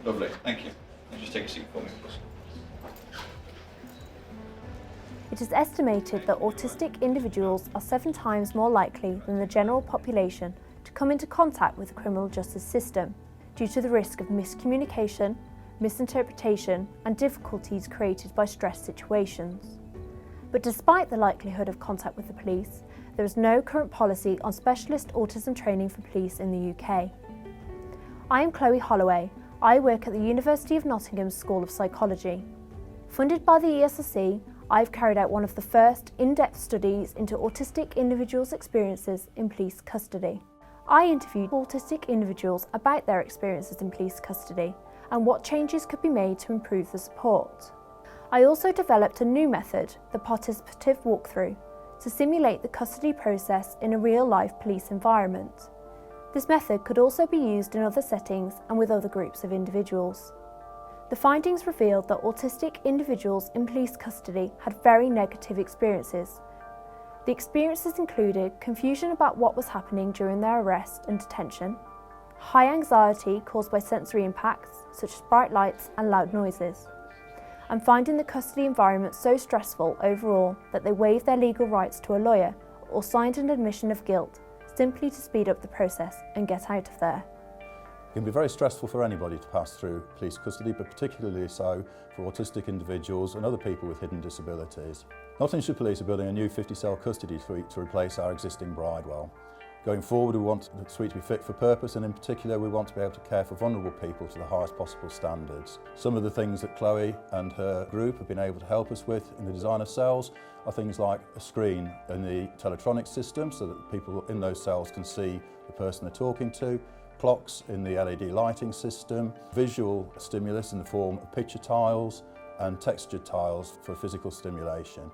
Lovely, thank you. Just take a seat for me, please. It is estimated that autistic individuals are 7 times more likely than the general population to come into contact with the criminal justice system due to the risk of miscommunication, misinterpretation and difficulties created by stress situations. But despite the likelihood of contact with the police, there is no current policy on specialist autism training for police in the UK. I am Chloe Holloway. I work at the University of Nottingham's School of Psychology. Funded by the ESRC, I've carried out one of the first in-depth studies into autistic individuals' experiences in police custody. I interviewed autistic individuals about their experiences in police custody and what changes could be made to improve the support. I also developed a new method, the participative walkthrough, to simulate the custody process in a real-life police environment. This method could also be used in other settings and with other groups of individuals. The findings revealed that autistic individuals in police custody had very negative experiences. The experiences included confusion about what was happening during their arrest and detention, high anxiety caused by sensory impacts such as bright lights and loud noises, and finding the custody environment so stressful overall that they waived their legal rights to a lawyer or signed an admission of guilt simply to speed up the process and get out of there. It can be very stressful for anybody to pass through police custody, but particularly so for autistic individuals and other people with hidden disabilities. Nottinghamshire Police are building a new 50-cell custody suite to replace our existing Bridewell. Going forward, we want the suite to be fit for purpose, and in particular we want to be able to care for vulnerable people to the highest possible standards. Some of the things that Chloe and her group have been able to help us with in the design of cells are things like a screen in the teletronic system so that people in those cells can see the person they're talking to, clocks in the LED lighting system, visual stimulus in the form of picture tiles and textured tiles for physical stimulation.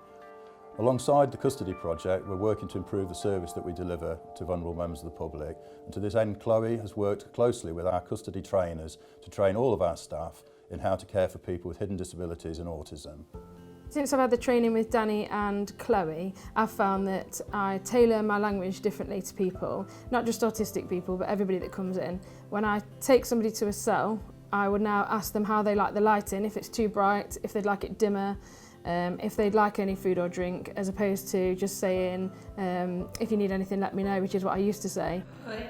Alongside the custody project, we're working to improve the service that we deliver to vulnerable members of the public. And to this end, Chloe has worked closely with our custody trainers to train all of our staff in how to care for people with hidden disabilities and autism. Since I've had the training with Danny and Chloe, I've found that I tailor my language differently to people, not just autistic people, but everybody that comes in. When I take somebody to a cell, I would now ask them how they like the lighting, if it's too bright, if they'd like it dimmer, if they'd like any food or drink, as opposed to just saying, if you need anything, let me know, which is what I used to say. Hi.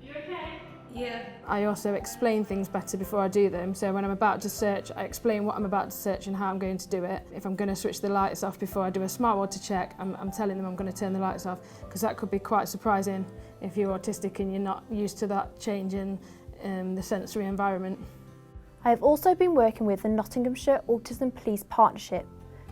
You okay? Yeah. I also explain things better before I do them, so when I'm about to search, I explain what I'm about to search and how I'm going to do it. If I'm going to switch the lights off before I do a smart water check, I'm telling them I'm going to turn the lights off, because that could be quite surprising if you're autistic and you're not used to that change in the sensory environment. I have also been working with the Nottinghamshire Autism Police Partnership,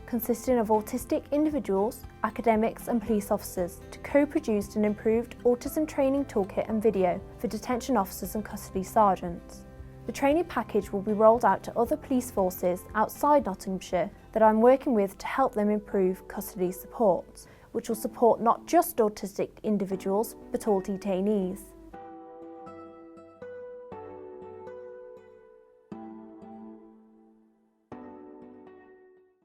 consisting of autistic individuals, academics and police officers, to co-produce an improved autism training toolkit and video for detention officers and custody sergeants. The training package will be rolled out to other police forces outside Nottinghamshire that I'm working with to help them improve custody support, which will support not just autistic individuals but all detainees.